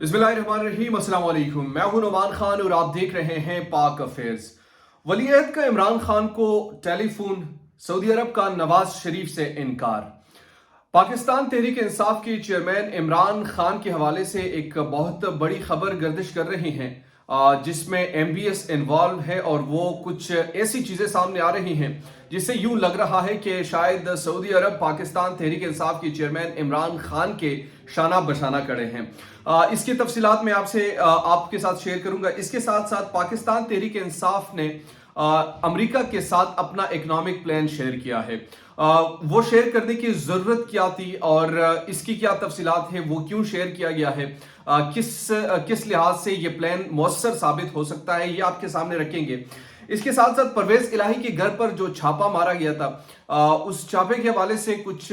बिस्मिल्लाहिर्रहमानिर्रहीम, अस्सलाम वालेकुम। मैं हूं नुमान खान और आप देख रहे हैं पाक अफेयर्स। वली अहद का इमरान खान को टेलीफोन, सऊदी अरब का नवाज शरीफ से इनकार। पाकिस्तान तहरीक इंसाफ के चेयरमैन इमरान खान के हवाले से एक बहुत बड़ी खबर गर्दिश कर रही है, जिसमें MBS इन्वॉल्व है और वो कुछ ऐसी चीज़ें सामने आ रही हैं जिससे यूं लग रहा है कि शायद सऊदी अरब पाकिस्तान तहरीक इंसाफ के चेयरमैन इमरान खान के शाना बशाना खड़े हैं। इसकी तफसीलात मैं आपके साथ शेयर करूंगा। इसके साथ साथ पाकिस्तान तहरीक इंसाफ ने अमेरिका के साथ अपना इकोनॉमिक प्लान शेयर किया है। वो शेयर करने की ज़रूरत क्या थी और इसकी क्या तफसीलात है, वो क्यों शेयर किया गया है, किस लिहाज से ये प्लान मौसर साबित हो सकता है, ये आपके सामने रखेंगे। इसके साथ साथ परवेज इलाही के घर पर जो छापा मारा गया था, उस छापे के हवाले से कुछ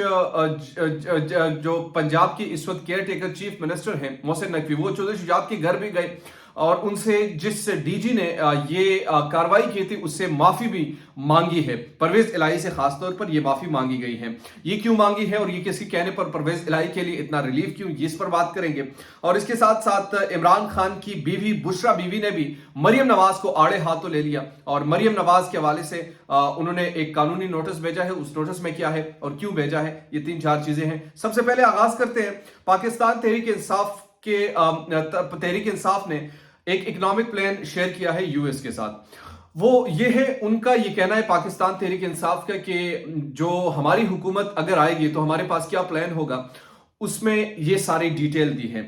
जो पंजाब के इस वक्त केयर टेकर चीफ मिनिस्टर हैं मोहसिन नकवी, वो चौधरी शुजात के घर भी गए और उनसे जिस DG ने ये कार्रवाई की थी उससे माफी भी मांगी है। परवेज इलाही से खास तौर पर ये माफी मांगी गई है। ये क्यों मांगी है और ये किसी कहने पर परवेज इलाही के लिए इतना रिलीफ क्यों, ये इस पर बात करेंगे। और इसके साथ साथ इमरान खान की बीवी बुशरा बीवी ने भी मरियम नवाज को आड़े हाथों ले लिया और मरियम नवाज के हवाले से उन्होंने एक कानूनी नोटिस भेजा है। उस नोटिस में क्या है और क्यों भेजा है, ये 3-4 चीजें हैं। सबसे पहले आगाज करते हैं। पाकिस्तान तहरीक इंसाफ ने एक इकोनॉमिक प्लान शेयर किया है US के साथ। वो ये है, उनका ये कहना है पाकिस्तान तहरीक इंसाफ का कि जो हमारी हुकूमत अगर आएगी तो हमारे पास क्या प्लान होगा, उसमें ये सारी डिटेल दी है।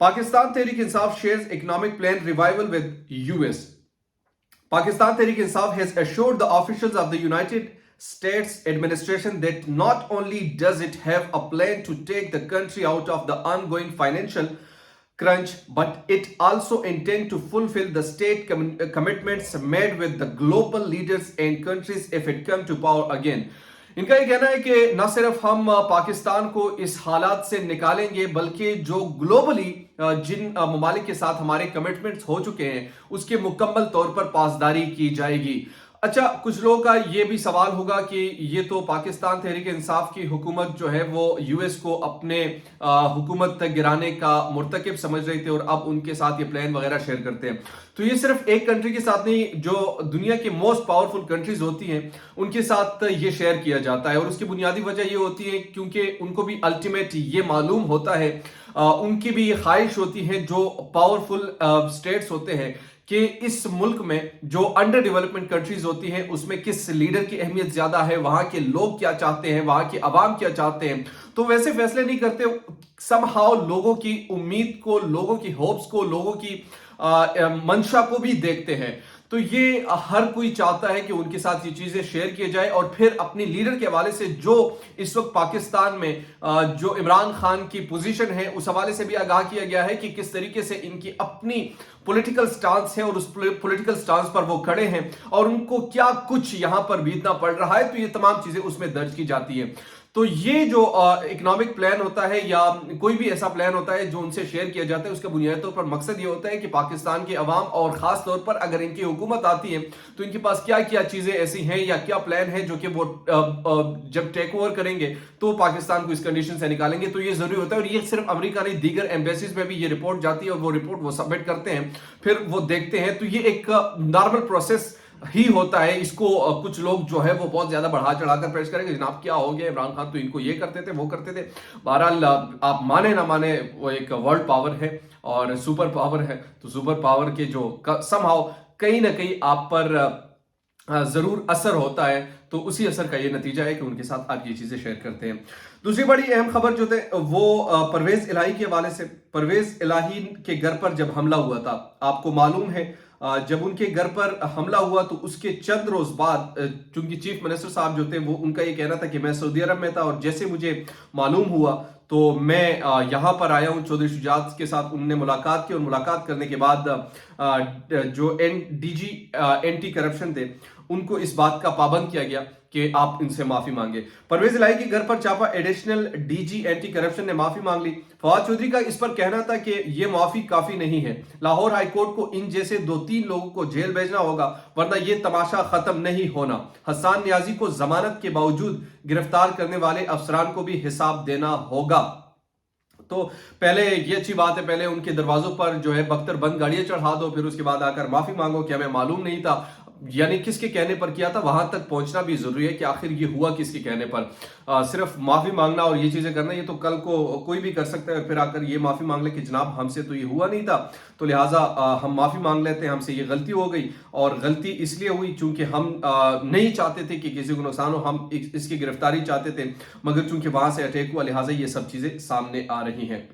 Pakistan Tehreek Insaf shares economic plan revival with US। Pakistan Tehreek Insaf has assured the officials of the United States administration that not only does it have a plan to take the country out of the ongoing financial crunch, but it also intends to fulfill the state commitments made with the global leaders and countries if it come to power again. इनका ये कहना है कि न सिर्फ हम पाकिस्तान को इस हालात से निकालेंगे, बल्कि जो ग्लोबली जिन ममालिक के साथ हमारे कमिटमेंट्स हो चुके हैं उसके मुकम्मल तौर पर पासदारी की जाएगी। अच्छा, कुछ लोगों का ये भी सवाल होगा कि ये तो पाकिस्तान तहरीक इंसाफ की हुकूमत जो है वो US को अपने हुकूमत गिराने का मुर्तकिब समझ रहे थे और अब उनके साथ ये प्लान वगैरह शेयर करते हैं। तो ये सिर्फ एक कंट्री के साथ नहीं, जो दुनिया की मोस्ट पावरफुल कंट्रीज होती हैं उनके साथ ये शेयर किया जाता है। और उसकी बुनियादी वजह ये होती है क्योंकि उनको भी अल्टीमेट ये मालूम होता है, उनकी भी ये ख्वाहिश होती है जो पावरफुल स्टेट्स होते हैं कि इस मुल्क में जो अंडर डेवलपमेंट कंट्रीज होती हैं उसमें किस लीडर की अहमियत ज्यादा है, वहां के लोग क्या चाहते हैं, वहां के अवाम क्या चाहते हैं। तो वैसे फैसले नहीं करते, समहाउ लोगों की उम्मीद को, लोगों की होप्स को, लोगों की मंशा को भी देखते हैं। तो ये हर कोई चाहता है कि उनके साथ ये चीजें शेयर किए जाए और फिर अपनी लीडर के हवाले से जो इस वक्त पाकिस्तान में जो इमरान खान की पोजीशन है उस हवाले से भी आगाह किया गया है कि किस तरीके से इनकी अपनी पॉलिटिकल स्टांस है और उस पॉलिटिकल स्टांस पर वो खड़े हैं और उनको क्या कुछ यहां पर बीतना पड़ रहा है। तो ये तमाम चीजें उसमें दर्ज की जाती है। तो ये जो इकोनॉमिक प्लान होता है या कोई भी ऐसा प्लान होता है जो उनसे शेयर किया जाता है, उसका बुनियादी तौर पर मकसद ये होता है कि पाकिस्तान के अवाम और खास तौर पर अगर इनकी हुकूमत आती है तो इनके पास क्या क्या चीजें ऐसी हैं या क्या प्लान है जो कि वो जब टेक ओवर करेंगे तो पाकिस्तान को इस कंडीशन से निकालेंगे। तो ये जरूरी होता है और ये सिर्फ अमेरिका नहीं, दीगर एम्बेसीज में भी ये रिपोर्ट जाती है और वो रिपोर्ट वो सबमिट करते हैं, फिर वो देखते हैं। तो ये एक नॉर्मल प्रोसेस ही होता है। इसको कुछ लोग जो है वो बहुत ज्यादा बढ़ा चढ़ाकर पेश करेंगे, जनाब क्या हो गया, इमरान खान तो इनको ये करते थे वो करते थे। बहरहाल आप माने ना माने वो एक वर्ल्ड पावर है और सुपर पावर है। तो सुपर पावर के जो समहाउ कहीं ना कहीं आप पर जरूर असर होता है, तो उसी असर का ये नतीजा है कि उनके साथ आप ये चीजें शेयर करते हैं। दूसरी बड़ी अहम खबर जो थे वो परवेज इलाही के हवाले से। परवेज इलाही के घर पर जब हमला हुआ था, आपको मालूम है जब उनके घर पर हमला हुआ तो उसके चंद रोज बाद, चूंकि चीफ मिनिस्टर साहब जो थे वो उनका ये कहना था कि मैं सऊदी अरब में था और जैसे मुझे मालूम हुआ तो मैं यहाँ पर आया हूँ। चौधरी शुजात के साथ उन्होंने मुलाकात की और मुलाकात करने के बाद जो DG एंटी करप्शन थे उनको इस बात का पाबंद किया गया कि आप इनसे माफी मांगे। परवेज इलाही के घर पर छापा एडिशनल DG एंटी करप्शन ने माफी मांग ली। फवाद चौधरी का इस पर कहना था कि यह माफी काफी नहीं है, लाहौर हाई कोर्ट को इन जैसे 2-3 लोगों को जेल भेजना होगा वरना यह तमाशा खत्म नहीं होना। हसन नियाजी को जमानत के बावजूद गिरफ्तार करने वाले अफसरान को भी हिसाब देना होगा। तो पहले ये अच्छी बात है, पहले उनके दरवाजों पर जो है बख्तर बंद गाड़ियां चढ़ा दो, फिर उसके बाद आकर माफी मांगो कि हमें मालूम नहीं था, यानी किसके कहने पर किया था। वहां तक पहुंचना भी जरूरी है कि आखिर ये हुआ किसके कहने पर। सिर्फ माफी मांगना और ये चीजें करना, ये तो कल को कोई भी कर सकता है, फिर आकर ये माफी मांग ले कि जनाब हमसे तो ये हुआ नहीं था, तो लिहाजा हम माफी मांग लेते हैं, हमसे ये गलती हो गई। और गलती इसलिए हुई चूंकि हम नहीं चाहते थे कि किसी को नुकसान हो, हम इसकी गिरफ्तारी चाहते थे, मगर चूंकि वहां से अटैक हुआ, लिहाजा ये सब चीजें सामने आ रही हैं।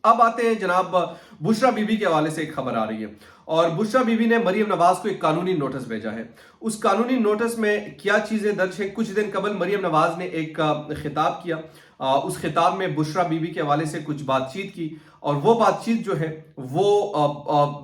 अब आते हैं जनाब, बुशरा बीबी के हवाले से एक खबर आ रही है, और बुशरा बीबी ने मरियम नवाज को एक कानूनी नोटिस भेजा है। उस कानूनी नोटिस में क्या चीजें दर्ज है? कुछ दिन कबल मरियम नवाज ने एक खिताब किया, उस खिताब में बुशरा बीबी के हवाले से कुछ बातचीत की, और वो बातचीत जो है वो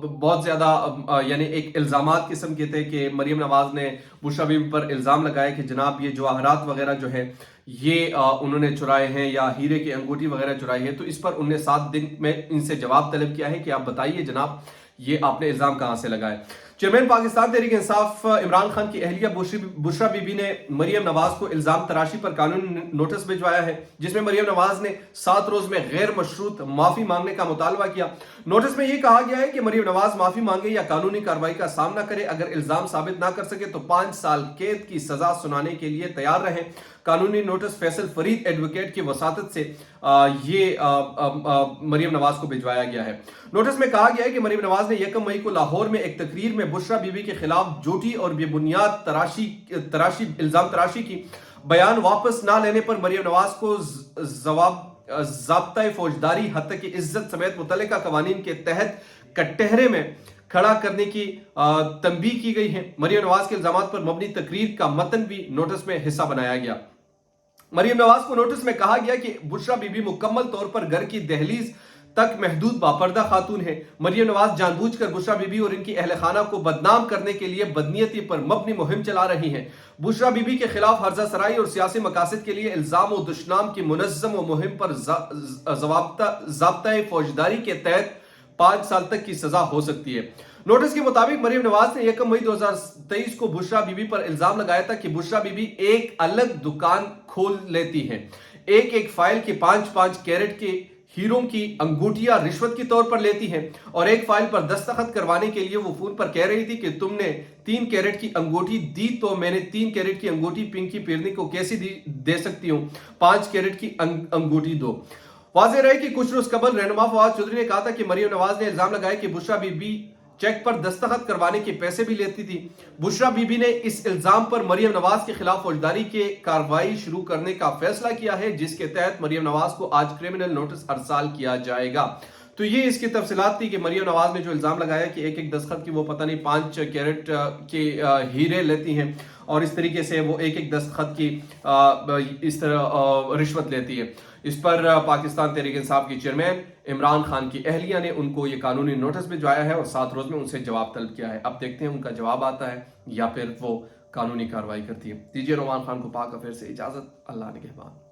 बहुत ज्यादा यानी एक इल्जामात किस्म के थे कि मरियम नवाज ने बुशरा बीबी पर इल्जाम लगाया कि जनाब ये जवाहरात वगैरह जो है ये उन्होंने चुराए हैं, या हीरे की अंगूठी वगैरह चुराई है। तो इस पर उन्होंने 7 दिन में इनसे जवाब तलब किया है कि आप बताइए जनाब ये आपने इल्जाम कहां से लगाए। चेयरमैन पाकिस्तान तहरीक इंसाफ इमरान खान की अहलिया बुशरा बीबी ने मरियम नवाज को इल्जाम तराशी पर कानूनी नोटिस भिजवाया है, जिसमें मरियम नवाज ने 7 रोज में गैर मशरूत माफी मांगने का मुतालबा किया। नोटिस में यह कहा गया है कि मरियम नवाज माफी मांगे या कानूनी कार्रवाई का सामना करे। अगर इल्जाम साबित ना कर सके तो 5 साल कैद की सजा सुनाने के लिए तैयार रहे। कानूनी नोटिस फैसल फरीद एडवोकेट की वसातत से मरियम नवाज को भिजवाया गया है। नोटिस में कहा गया है कि मरियम नवाज ने 1 मई को लाहौर में एक तकरीर में बुशरा बीबी के खिलाफ झूठी और बेबुनियाद इल्जाम तराशी की। बयान वापस ना लेने पर मरियम नवाज को ज़ाब्ता फौजदारी हत्या की इज्जत समेत मुतल्लिका कवानीन के तहत कटहरे में खड़ा करने की तंबीह की गई है। मरियम नवाज के इल्जामात पर मबनी तकरीर का मतन भी नोटिस में हिस्सा बनाया गया। मरियम नवाज को नोटिस में कहा गया कि बुशरा बीबी मुकम्मल तौर पर घर की दहलीज तक महदूद बापर्दा खातून है। मरियम नवाज जानबूझकर बुशरा बीबी और इनकी अहल खाना को बदनाम करने के लिए बदनीयती पर मबनी मुहिम चला रही हैं। बुशरा बीबी के खिलाफ हर्जा सराई और सियासी मकासद के लिए इल्जाम और दुश्मनाम की मुनज़्ज़म मुहिम पर ज़ाब्ता फौजदारी के तहत 5 साल तक की सजा हो सकती है। नोटिस के मुताबिक मरियम नवाज ने 1 मई 2023 को बुशरा बीबी पर इल्जाम लगाया था कि बुशरा बीबी एक अलग दुकान खोल लेती हैं, एक फाइल की 5-5 कैरेट के हीरों की अंगूठियां रिश्वत के तौर पर लेती हैं, और एक फाइल पर दस्तखत करवाने के लिए वो फोन पर कह रही थी कि तुमने 3 कैरेट की अंगूठी दी तो मैंने 3 कैरेट की अंगूठी पिंकी पीरनी को कैसे दे सकती हूँ, 5 कैरेट की अंगूठी दो। वाज़ेह रहे कि कुछ रोज कबल रहनुमा फवाद चौधरी ने कहा था कि मरियम नवाज ने इल्जाम लगाया कि बुशरा बीबी चेक पर दस्तखत करवाने के पैसे भी लेती थी। बुशरा बीबी ने इस इल्जाम पर मरियम नवाज के खिलाफ फौजदारी के कार्रवाई शुरू करने का फैसला किया है, जिसके तहत मरियम नवाज को आज क्रिमिनल नोटिस अरसाल किया जाएगा। तो ये इसकी तफसीलात थी कि मरियम नवाज ने जो इल्जाम लगाया कि एक दस्तखत की वो पता नहीं 5 कैरेट के हीरे लेती हैं, और इस तरीके से वो एक दस्तखत की इस तरह रिश्वत लेती है। इस पर पाकिस्तान तहरीक इंसाफ की चेयरमैन इमरान खान की अहलिया ने उनको ये कानूनी नोटिस भिजवाया है और 7 रोज में उनसे जवाब तलब किया है। अब देखते हैं उनका जवाब आता है या फिर वो कानूनी कार्रवाई करती है। दीजिए रोमान खान को पाक अफेयर से इजाजत। अल्लाह निगहबान।